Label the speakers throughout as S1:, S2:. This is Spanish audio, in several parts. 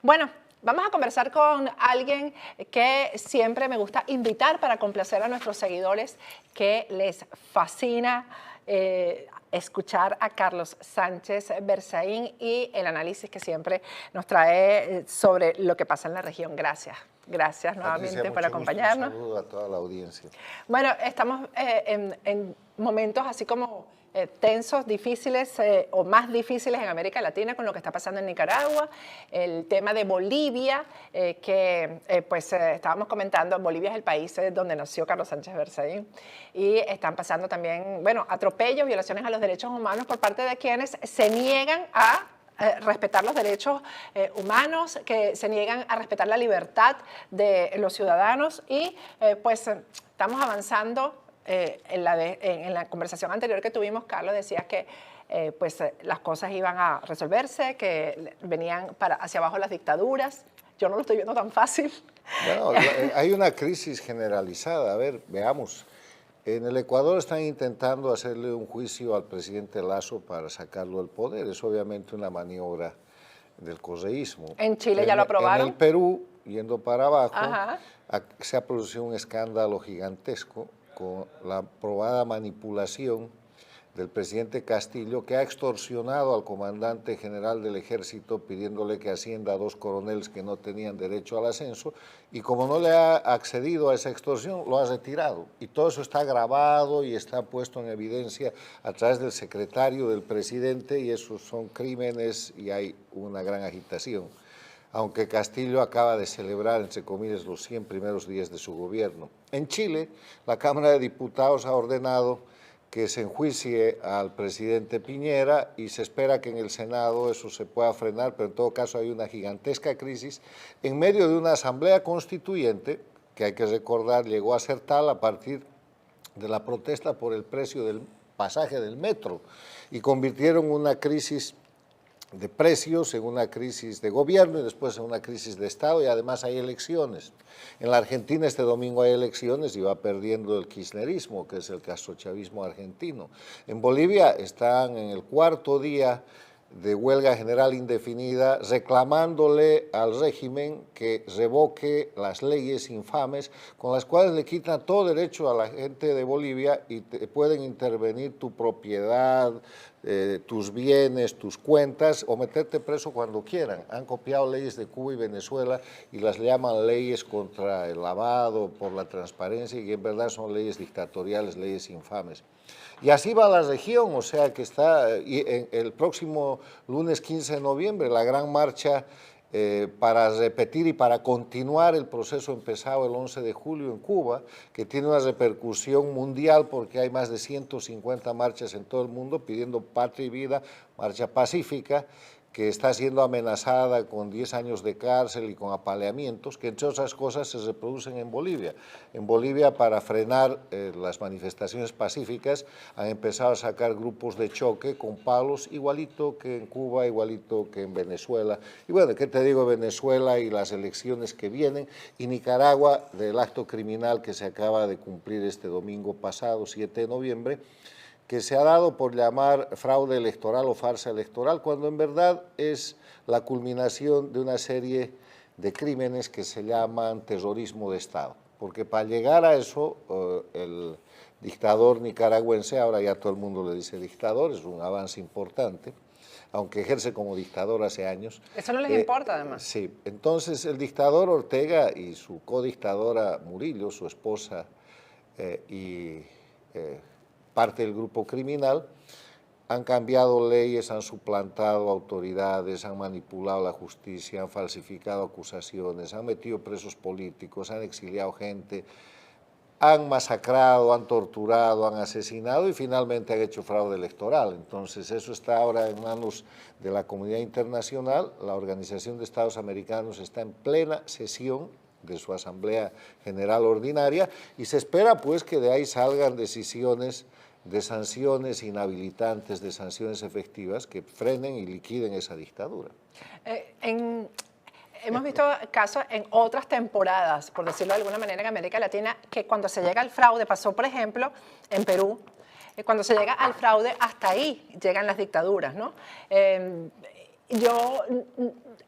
S1: Bueno, vamos a conversar con alguien que siempre me gusta invitar para complacer a nuestros seguidores, que les fascina escuchar a Carlos Sánchez Berzaín y el análisis que siempre nos trae sobre lo que pasa en la región. Gracias. Gracias nuevamente por acompañarnos.
S2: Un saludo a toda la audiencia.
S1: Bueno, estamos en momentos así como tensos, difíciles o más difíciles en América Latina con lo que está pasando en Nicaragua, el tema de Bolivia, estábamos comentando, Bolivia es el país donde nació Carlos Sánchez Berzaín, y están pasando también, bueno, atropellos, violaciones a los derechos humanos por parte de quienes se niegan a respetar los derechos humanos, que se niegan a respetar la libertad de los ciudadanos y estamos avanzando. En la conversación anterior que tuvimos, Carlos, decías que las cosas iban a resolverse, que venían hacia abajo las dictaduras. Yo no lo estoy viendo tan fácil.
S2: Bueno, hay una crisis generalizada. A ver, veamos. En el Ecuador están intentando hacerle un juicio al presidente Lasso para sacarlo del poder. Es obviamente una maniobra del correísmo.
S1: En Chile ya lo aprobaron.
S2: En el Perú, yendo para abajo, se ha producido un escándalo gigantesco con la probada manipulación del presidente Castillo, que ha extorsionado al comandante general del ejército pidiéndole que ascienda a 2 coroneles que no tenían derecho al ascenso, y como no le ha accedido a esa extorsión, lo ha retirado. Y todo eso está grabado y está puesto en evidencia a través del secretario del presidente, y esos son crímenes y hay una gran agitación. Aunque Castillo acaba de celebrar, entre comillas, los 100 primeros días de su gobierno. En Chile, la Cámara de Diputados ha ordenado que se enjuicie al presidente Piñera y se espera que en el Senado eso se pueda frenar, pero en todo caso hay una gigantesca crisis en medio de una asamblea constituyente, que hay que recordar llegó a ser tal a partir de la protesta por el precio del pasaje del metro, y convirtieron una crisis de precios en una crisis de gobierno y después en una crisis de Estado, y además hay elecciones. En la Argentina este domingo hay elecciones y va perdiendo el kirchnerismo, que es el castrochavismo argentino. En Bolivia están en el 4º día de huelga general indefinida, reclamándole al régimen que revoque las leyes infames con las cuales le quitan todo derecho a la gente de Bolivia y pueden intervenir tu propiedad, tus bienes, tus cuentas, o meterte preso cuando quieran. Han copiado leyes de Cuba y Venezuela y las llaman leyes contra el lavado, por la transparencia, y en verdad son leyes dictatoriales, leyes infames. Y así va la región, o sea que está, y el próximo lunes 15 de noviembre, la gran marcha para repetir y para continuar el proceso empezado el 11 de julio en Cuba, que tiene una repercusión mundial porque hay más de 150 marchas en todo el mundo pidiendo patria y vida, marcha pacífica, que está siendo amenazada con 10 años de cárcel y con apaleamientos, que entre otras cosas se reproducen en Bolivia. En Bolivia, para frenar las manifestaciones pacíficas, han empezado a sacar grupos de choque con palos, igualito que en Cuba, igualito que en Venezuela. Y bueno, ¿qué te digo? Venezuela y las elecciones que vienen, y Nicaragua, del acto criminal que se acaba de cumplir este domingo pasado, 7 de noviembre, que se ha dado por llamar fraude electoral o farsa electoral, cuando en verdad es la culminación de una serie de crímenes que se llaman terrorismo de Estado. Porque para llegar a eso, el dictador nicaragüense, ahora ya todo el mundo le dice dictador, es un avance importante, aunque ejerce como dictador hace años.
S1: Eso no les importa, además.
S2: Sí, entonces el dictador Ortega y su codictadora Murillo, su esposa parte del grupo criminal, han cambiado leyes, han suplantado autoridades, han manipulado la justicia, han falsificado acusaciones, han metido presos políticos, han exiliado gente, han masacrado, han torturado, han asesinado y finalmente han hecho fraude electoral. Entonces eso está ahora en manos de la comunidad internacional. La Organización de Estados Americanos está en plena sesión de su Asamblea General Ordinaria y se espera pues que de ahí salgan decisiones de sanciones inhabilitantes, de sanciones efectivas que frenen y liquiden esa dictadura.
S1: Hemos visto casos en otras temporadas, por decirlo de alguna manera, en América Latina, que cuando se llega al fraude, pasó por ejemplo en Perú, cuando se llega al fraude, hasta ahí llegan las dictaduras, ¿no? yo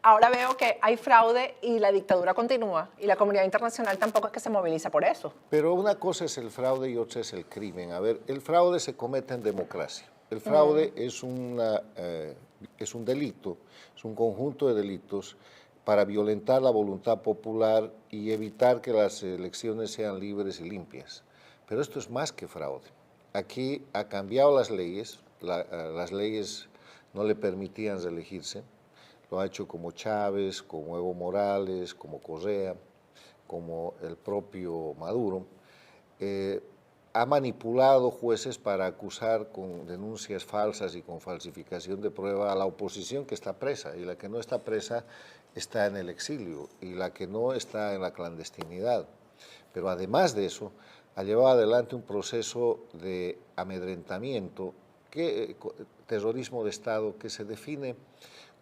S1: ahora veo que hay fraude y la dictadura continúa y la comunidad internacional tampoco es que se moviliza por eso.
S2: Pero una cosa es el fraude y otra es el crimen. A ver, el fraude se comete en democracia. El fraude es un delito, es un conjunto de delitos para violentar la voluntad popular y evitar que las elecciones sean libres y limpias. Pero esto es más que fraude. Aquí ha cambiado las leyes no le permitían reelegirse, lo ha hecho como Chávez, como Evo Morales, como Correa, como el propio Maduro. Ha manipulado jueces para acusar con denuncias falsas y con falsificación de prueba a la oposición que está presa, y la que no está presa está en el exilio, y la que no está en la clandestinidad. Pero además de eso, ha llevado adelante un proceso de amedrentamiento, terrorismo de Estado, que se define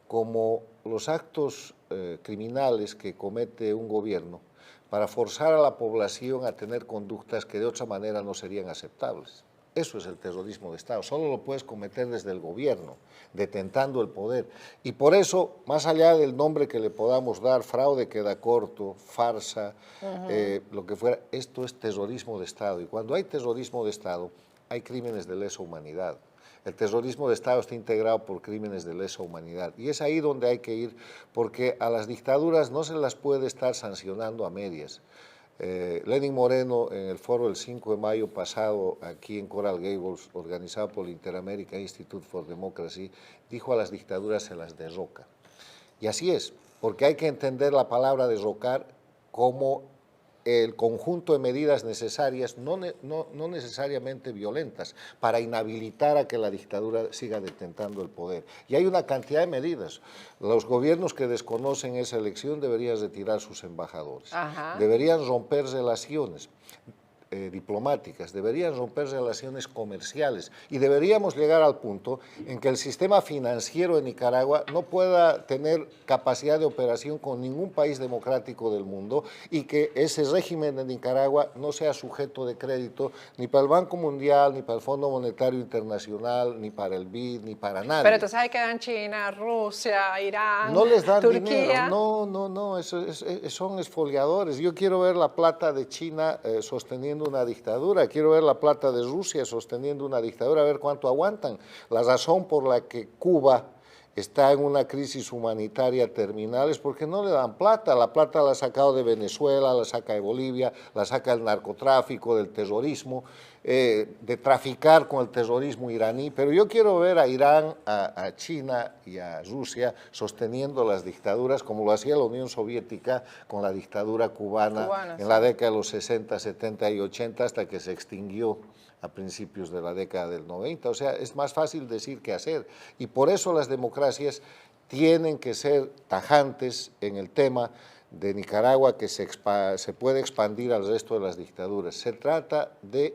S2: como los actos criminales que comete un gobierno para forzar a la población a tener conductas que de otra manera no serían aceptables. Eso es el terrorismo de Estado, solo lo puedes cometer desde el gobierno, detentando el poder. Y por eso, más allá del nombre que le podamos dar, fraude queda corto, farsa, lo que fuera, esto es terrorismo de Estado. Y cuando hay terrorismo de Estado, hay crímenes de lesa humanidad. El terrorismo de Estado está integrado por crímenes de lesa humanidad. Y es ahí donde hay que ir, porque a las dictaduras no se las puede estar sancionando a medias. Lenín Moreno, en el foro del 5 de mayo pasado, aquí en Coral Gables, organizado por el Inter-American Institute for Democracy, dijo a las dictaduras se las derroca. Y así es, porque hay que entender la palabra derrocar como el conjunto de medidas necesarias, no necesariamente violentas, para inhabilitar a que la dictadura siga detentando el poder. Y hay una cantidad de medidas. Los gobiernos que desconocen esa elección deberían retirar sus embajadores, deberían romper relaciones diplomáticas, deberían romper relaciones comerciales y deberíamos llegar al punto en que el sistema financiero de Nicaragua no pueda tener capacidad de operación con ningún país democrático del mundo y que ese régimen de Nicaragua no sea sujeto de crédito ni para el Banco Mundial, ni para el Fondo Monetario Internacional, ni para el BID, ni para nadie.
S1: Pero entonces hay que dar China, Rusia, Irán,
S2: no les dan
S1: Turquía.
S2: Dinero, no, son esfoliadores. Yo quiero ver la plata de China sosteniendo una dictadura, quiero ver la plata de Rusia sosteniendo una dictadura, a ver cuánto aguantan. La razón por la que Cuba está en una crisis humanitaria terminal es porque no le dan plata. La plata la ha sacado de Venezuela, la saca de Bolivia, la saca del narcotráfico, del terrorismo, de traficar con el terrorismo iraní. Pero yo quiero ver a Irán, a China y a Rusia sosteniendo las dictaduras como lo hacía la Unión Soviética con la dictadura cubana en la década de los 60, 70 y 80 hasta que se extinguió a principios de la década del 90. O sea, es más fácil decir que hacer. Y por eso las democracias tienen que ser tajantes en el tema de Nicaragua, que se puede expandir al resto de las dictaduras. Se trata de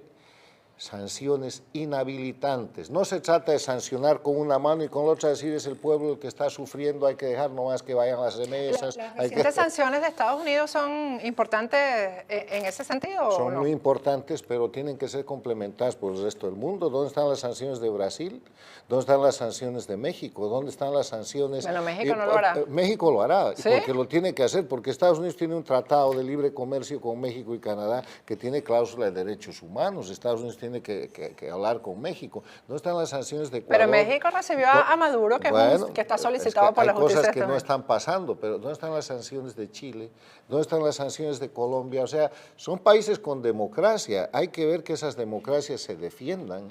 S2: sanciones inhabilitantes. No se trata de sancionar con una mano y con la otra decir es el pueblo el que está sufriendo, hay que dejar nomás que vayan las remesas.
S1: ¿Las recientes sanciones de Estados Unidos son importantes en ese sentido?
S2: Son muy importantes, pero tienen que ser complementadas por el resto del mundo. ¿Dónde están las sanciones de Brasil? ¿Dónde están las sanciones de México? ¿Dónde están las sanciones?
S1: Bueno, México no lo hará.
S2: México lo hará,
S1: ¿Sí?
S2: porque lo tiene que hacer, porque Estados Unidos tiene un tratado de libre comercio con México y Canadá que tiene cláusula de derechos humanos. Estados Unidos tiene que hablar con México. ¿Dónde están las sanciones de Ecuador?
S1: Pero México recibió a Maduro, que está solicitado por la justicia.
S2: Hay cosas que no están pasando, pero ¿dónde están las sanciones de Chile? ¿Dónde están las sanciones de Colombia? O sea, son países con democracia. Hay que ver que esas democracias se defiendan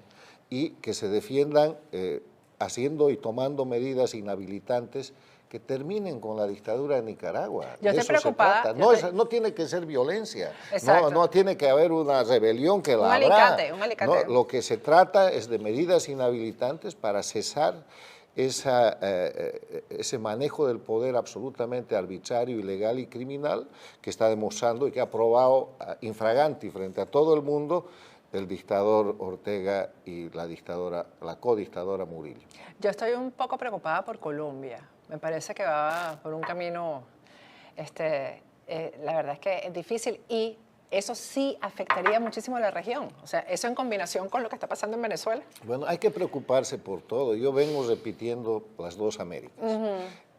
S2: y que se defiendan haciendo y tomando medidas inhabilitantes que terminen con la dictadura de Nicaragua.
S1: Yo estoy preocupada.
S2: No tiene que ser violencia,
S1: Exacto.
S2: no tiene que haber una rebelión que la habrá.
S1: Un alicate.
S2: No, lo que se trata es de medidas inhabilitantes para cesar ese manejo del poder absolutamente arbitrario, ilegal y criminal que está demostrando y que ha probado infraganti frente a todo el mundo el dictador Ortega y la codictadora Murillo.
S1: Yo estoy un poco preocupada por Colombia. Me parece que va por un camino, la verdad es que es difícil y eso sí afectaría muchísimo a la región. O sea, eso en combinación con lo que está pasando en Venezuela.
S2: Bueno, hay que preocuparse por todo. Yo vengo repitiendo las dos Américas.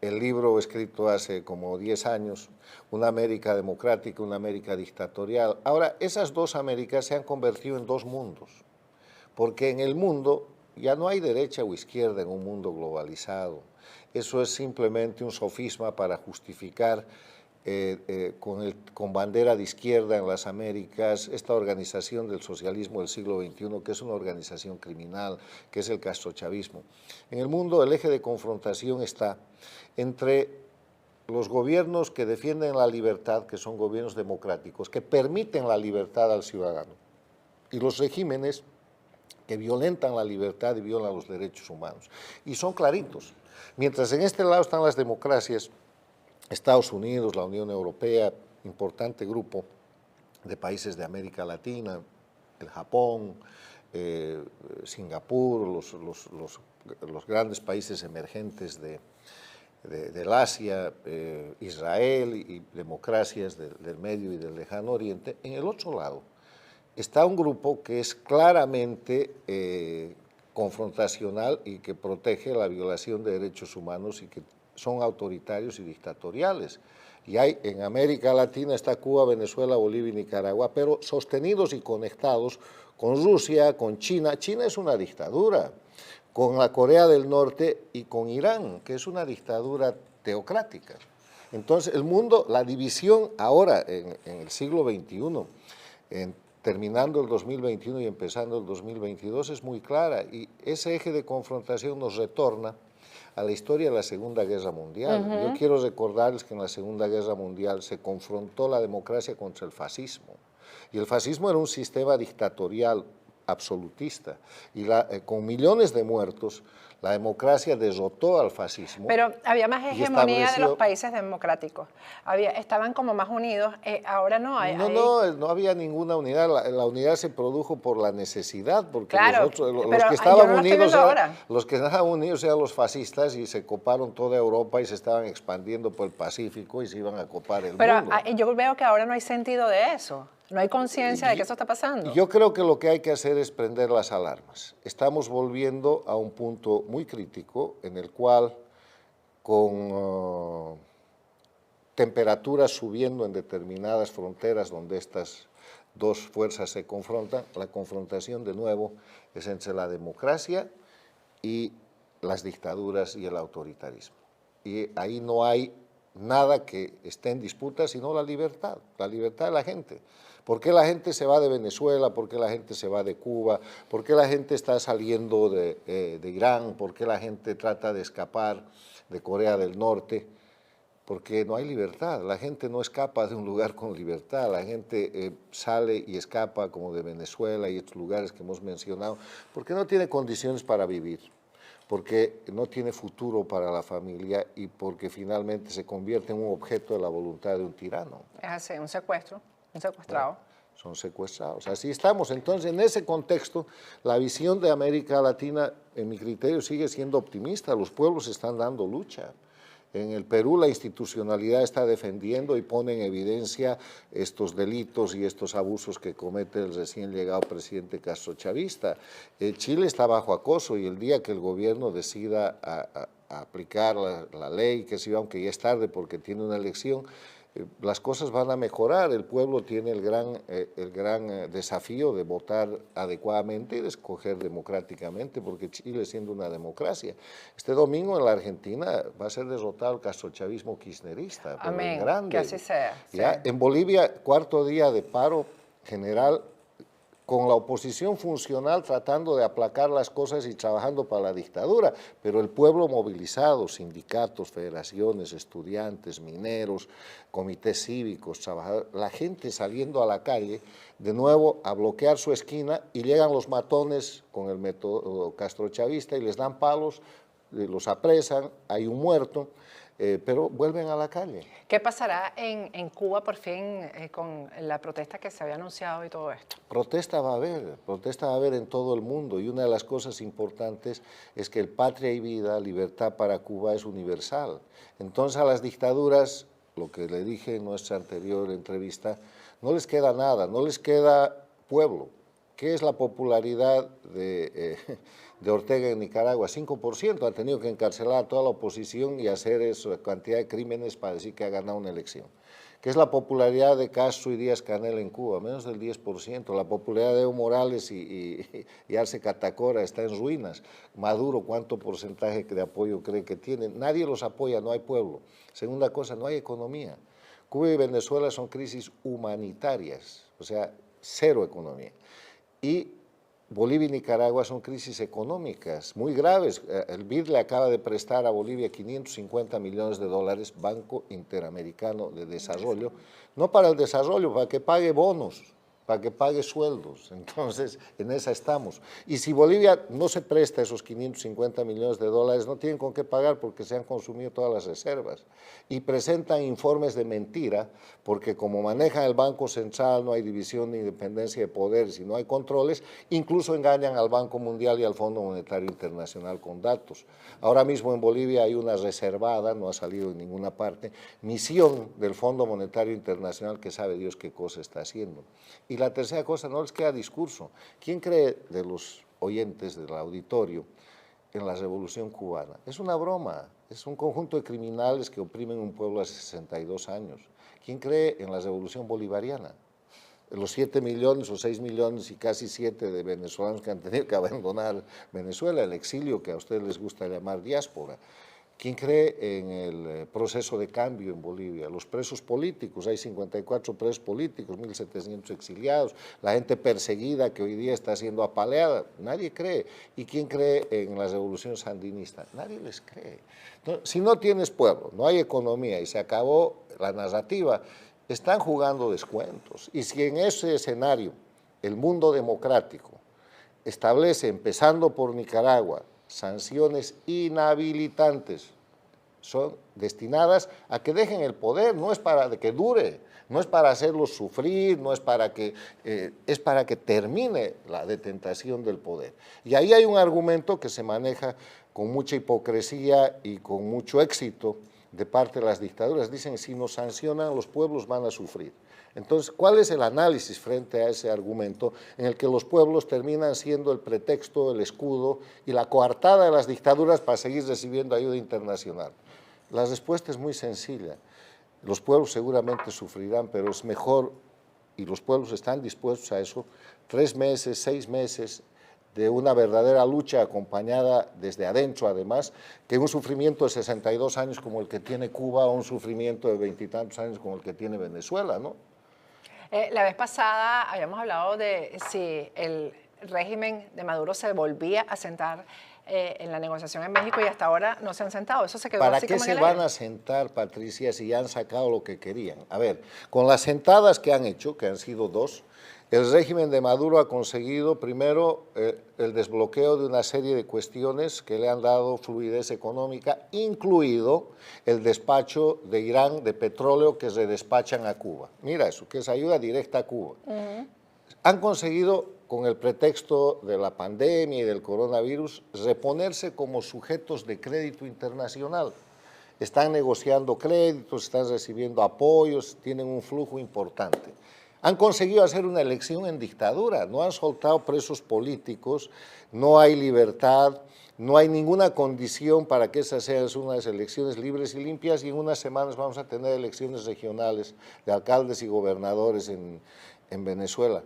S2: El libro escrito hace como 10 años, una América democrática, una América dictatorial. Ahora, esas dos Américas se han convertido en dos mundos, porque en el mundo ya no hay derecha o izquierda en un mundo globalizado. Eso es simplemente un sofisma para justificar con bandera de izquierda en las Américas, esta organización del socialismo del siglo XXI, que es una organización criminal, que es el castrochavismo. En el mundo el eje de confrontación está entre los gobiernos que defienden la libertad, que son gobiernos democráticos, que permiten la libertad al ciudadano, y los regímenes que violentan la libertad y violan los derechos humanos. Y son claritos. Mientras en este lado están las democracias, Estados Unidos, la Unión Europea, importante grupo de países de América Latina, el Japón, Singapur, los grandes países emergentes del Asia, Israel y democracias del Medio y del Lejano Oriente. En el otro lado está un grupo que es claramente confrontacional y que protege la violación de derechos humanos y que son autoritarios y dictatoriales. Y hay en América Latina está Cuba, Venezuela, Bolivia y Nicaragua, pero sostenidos y conectados con Rusia, con China. China es una dictadura, con la Corea del Norte y con Irán, que es una dictadura teocrática. Entonces, el mundo, la división ahora, en el siglo XXI, terminando el 2021 y empezando el 2022, es muy clara. Y ese eje de confrontación nos retorna a la historia de la Segunda Guerra Mundial. Yo quiero recordarles que en la Segunda Guerra Mundial se confrontó la democracia contra el fascismo. Y el fascismo era un sistema dictatorial absolutista. Y con millones de muertos, la democracia derrotó al fascismo.
S1: Pero había más hegemonía de los países democráticos. Estaban como más unidos. Ahora no hay.
S2: No había ninguna unidad. La unidad se produjo por la necesidad, porque
S1: claro,
S2: los que estaban unidos eran los fascistas y se coparon toda Europa y se estaban expandiendo por el Pacífico y se iban a copar el mundo.
S1: Pero yo veo que ahora no hay sentido de eso. No hay conciencia de que eso está pasando.
S2: Yo creo que lo que hay que hacer es prender las alarmas. Estamos volviendo a un punto muy crítico en el cual, con temperaturas subiendo en determinadas fronteras donde estas dos fuerzas se confrontan, la confrontación de nuevo es entre la democracia y las dictaduras y el autoritarismo. Y ahí no hay nada que esté en disputa sino la libertad de la gente. ¿Por qué la gente se va de Venezuela? ¿Por qué la gente se va de Cuba? ¿Por qué la gente está saliendo de Irán? ¿Por qué la gente trata de escapar de Corea del Norte? Porque no hay libertad, la gente no escapa de un lugar con libertad, la gente sale y escapa como de Venezuela y estos lugares que hemos mencionado, porque no tiene condiciones para vivir, porque no tiene futuro para la familia y porque finalmente se convierte en un objeto de la voluntad de un tirano.
S1: Es así, un secuestro. Un secuestrado.
S2: ¿No? Son secuestrados. Así estamos. Entonces, en ese contexto, la visión de América Latina, en mi criterio, sigue siendo optimista. Los pueblos están dando lucha. En el Perú la institucionalidad está defendiendo y pone en evidencia estos delitos y estos abusos que comete el recién llegado presidente castrochavista. Chile está bajo acoso y el día que el gobierno decida a aplicar la ley, que sí, aunque ya es tarde porque tiene una elección, las cosas van a mejorar. El pueblo tiene el gran desafío de votar adecuadamente y de escoger democráticamente, porque Chile, siendo una democracia, este domingo en la Argentina va a ser derrotado el castrochavismo kirchnerista.
S1: Amén,
S2: grande.
S1: que así sea.
S2: ¿Ya?
S1: Sí.
S2: En Bolivia, cuarto día de paro general, con la oposición funcional tratando de aplacar las cosas y trabajando para la dictadura, pero el pueblo movilizado, sindicatos, federaciones, estudiantes, mineros, comités cívicos, trabajadores, la gente saliendo a la calle de nuevo a bloquear su esquina y llegan los matones con el método castrochavista y les dan palos, los apresan, hay un muerto. Pero vuelven a la calle.
S1: ¿Qué pasará en Cuba por fin con la protesta que se había anunciado y todo esto?
S2: Protesta va a haber en todo el mundo y una de las cosas importantes es que el patria y vida, libertad para Cuba es universal. Entonces a las dictaduras lo que le dije en nuestra anterior entrevista, no les queda nada, no les queda pueblo. ¿Qué es la popularidad de Ortega en Nicaragua? 5%. Han tenido que encarcelar a toda la oposición y hacer esa cantidad de crímenes para decir que ha ganado una elección. ¿Qué es la popularidad de Castro y Díaz-Canel en Cuba? Menos del 10%. La popularidad de Evo Morales y Arce Catacora está en ruinas. Maduro, ¿cuánto porcentaje de apoyo cree que tiene? Nadie los apoya, no hay pueblo. Segunda cosa, no hay economía. Cuba y Venezuela son crisis humanitarias, o sea, cero economía. Y Bolivia y Nicaragua son crisis económicas muy graves. El BID le acaba de prestar a Bolivia 550 millones de dólares, Banco Interamericano de Desarrollo, no para el desarrollo, para que pague bonos, para que pague sueldos. Entonces, en esa estamos. Y si Bolivia no se presta esos 550 millones de dólares, no tienen con qué pagar porque se han consumido todas las reservas. Y presentan informes de mentira, porque como manejan el Banco Central, no hay división ni independencia de poderes y no hay controles, incluso engañan al Banco Mundial y al Fondo Monetario Internacional con datos. Ahora mismo en Bolivia hay una reservada, no ha salido en ninguna parte, misión del Fondo Monetario Internacional que sabe Dios qué cosa está haciendo. Y la tercera cosa, no les queda discurso. ¿Quién cree de los oyentes del auditorio en la Revolución Cubana? Es una broma, es un conjunto de criminales que oprimen un pueblo hace 62 años. ¿Quién cree en la Revolución Bolivariana? Los 7 millones o 6 millones y casi 7 de venezolanos que han tenido que abandonar Venezuela, el exilio que a ustedes les gusta llamar diáspora. ¿Quién cree en el proceso de cambio en Bolivia? Los presos políticos, hay 54 presos políticos, 1.700 exiliados, la gente perseguida que hoy día está siendo apaleada, nadie cree. ¿Y quién cree en la revolución sandinista? Nadie les cree. Entonces, si no tienes pueblo, no hay economía y se acabó la narrativa, están jugando descuentos. Y si en ese escenario el mundo democrático establece, empezando por Nicaragua, sanciones inhabilitantes, son destinadas a que dejen el poder, no es para que dure, no es para hacerlos sufrir, no es para que, es para que termine la detentación del poder. Y ahí hay un argumento que se maneja con mucha hipocresía y con mucho éxito de parte de las dictaduras. Dicen, si nos sancionan, los pueblos van a sufrir. Entonces, ¿cuál es el análisis frente a ese argumento en el que los pueblos terminan siendo el pretexto, el escudo y la coartada de las dictaduras para seguir recibiendo ayuda internacional? La respuesta es muy sencilla. Los pueblos seguramente sufrirán, pero es mejor, y los pueblos están dispuestos a eso, 3 meses, 6 meses de una verdadera lucha acompañada desde adentro, además, que un sufrimiento de 62 años como el que tiene Cuba o un sufrimiento de 20 y tantos años como el que tiene Venezuela, ¿no?
S1: La vez pasada habíamos hablado de si el régimen de Maduro se volvía a sentar en la negociación en México y hasta ahora no se han sentado. Eso se quedó
S2: ¿Para
S1: así
S2: qué
S1: como en
S2: se
S1: el
S2: van
S1: aire.
S2: a sentar, Patricia, si ya han sacado lo que querían? A ver, con las sentadas que han hecho, que han sido 2, el régimen de Maduro ha conseguido primero el desbloqueo de una serie de cuestiones que le han dado fluidez económica, incluido el despacho de Irán de petróleo que se despachan a Cuba. Mira eso, que es ayuda directa a Cuba. Han conseguido, con el pretexto de la pandemia y del coronavirus, reponerse como sujetos de crédito internacional. Están negociando créditos, están recibiendo apoyos, tienen un flujo importante. Han conseguido hacer una elección en dictadura, no han soltado presos políticos, no hay libertad, no hay ninguna condición para que esas sean unas elecciones libres y limpias, y en unas semanas vamos a tener elecciones regionales de alcaldes y gobernadores en Venezuela.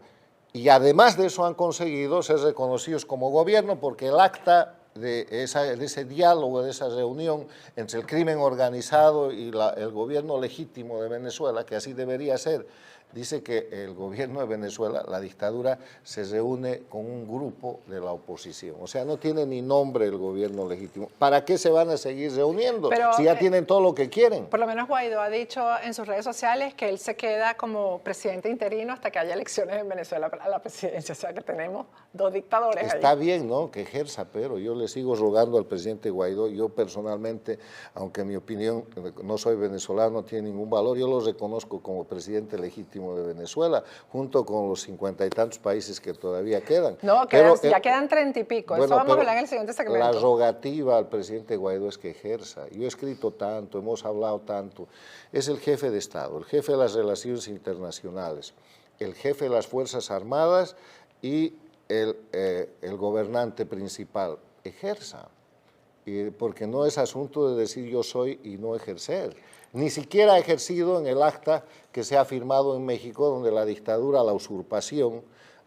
S2: Y además de eso han conseguido ser reconocidos como gobierno porque el acta de ese diálogo, de esa reunión entre el crimen organizado y el gobierno legítimo de Venezuela, que así debería ser, dice que el gobierno de Venezuela, la dictadura, se reúne con un grupo de la oposición. O sea, no tiene ni nombre el gobierno legítimo. ¿Para qué se van a seguir reuniendo si ya tienen todo lo que quieren?
S1: Por lo menos Guaidó ha dicho en sus redes sociales que él se queda como presidente interino hasta que haya elecciones en Venezuela para la presidencia. O sea, que tenemos 2 dictadores ahí.
S2: Está bien, ¿no?, que ejerza, pero yo le le sigo rogando al presidente Guaidó. Yo personalmente, aunque en mi opinión no soy venezolano, no tiene ningún valor, yo lo reconozco como presidente legítimo de Venezuela, junto con los 50 y tantos países que todavía quedan.
S1: No, ya quedan 30 y pico,
S2: bueno,
S1: eso vamos a hablar en el siguiente segmento.
S2: La rogativa al presidente Guaidó es que ejerza. Yo he escrito tanto, hemos hablado tanto. Es el jefe de Estado, el jefe de las relaciones internacionales, el jefe de las Fuerzas Armadas y el gobernante principal. Ejerza. Porque no es asunto de decir yo soy y no ejercer. Ni siquiera ha ejercido en el acta que se ha firmado en México, donde la dictadura, la usurpación,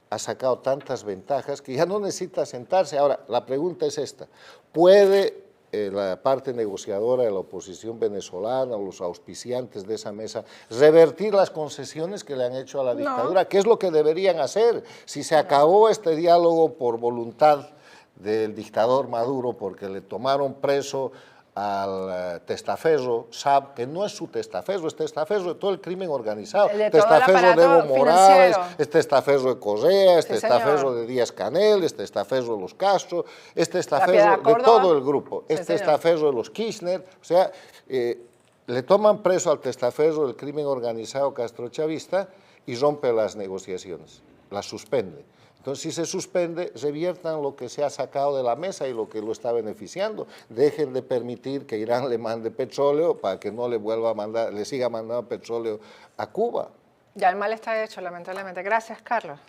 S2: ha sacado tantas ventajas que ya no necesita sentarse. Ahora, la pregunta es esta: ¿puede la parte negociadora de la oposición venezolana o los auspiciantes de esa mesa revertir las concesiones que le han hecho a la dictadura? No. ¿Qué es lo que deberían hacer? Si se acabó este diálogo por voluntad del dictador Maduro, porque le tomaron preso al testaferro Saab, que no es su testaferro, es testaferro de todo el crimen organizado, testaferro de Evo Morales, es testaferro de Correa, es testaferro de Díaz Canel, es testaferro de los Castro, es testaferro de todo el grupo, es testaferro de los Kirchner. O sea, le toman preso al testaferro del crimen organizado castrochavista y rompe las negociaciones, las suspende. Entonces, si se suspende, reviertan lo que se ha sacado de la mesa y lo que lo está beneficiando. Dejen de permitir que Irán le mande petróleo para que no le vuelva a mandar, le siga mandando petróleo a Cuba.
S1: Ya el mal está hecho, lamentablemente. Gracias, Carlos.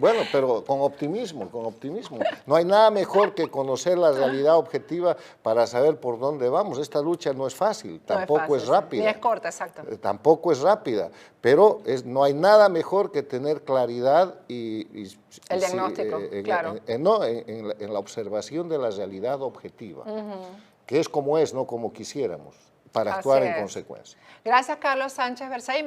S2: Bueno, pero con optimismo, con optimismo. No hay nada mejor que conocer la realidad objetiva para saber por dónde vamos. Esta lucha no es fácil, tampoco es rápida.
S1: Ni es corta, exacto.
S2: Tampoco es rápida, pero no hay nada mejor que tener claridad
S1: el diagnóstico, claro.
S2: En la observación de la realidad objetiva, que es como es, no como quisiéramos, para actuar en consecuencia.
S1: Gracias, Carlos Sánchez Berzaí.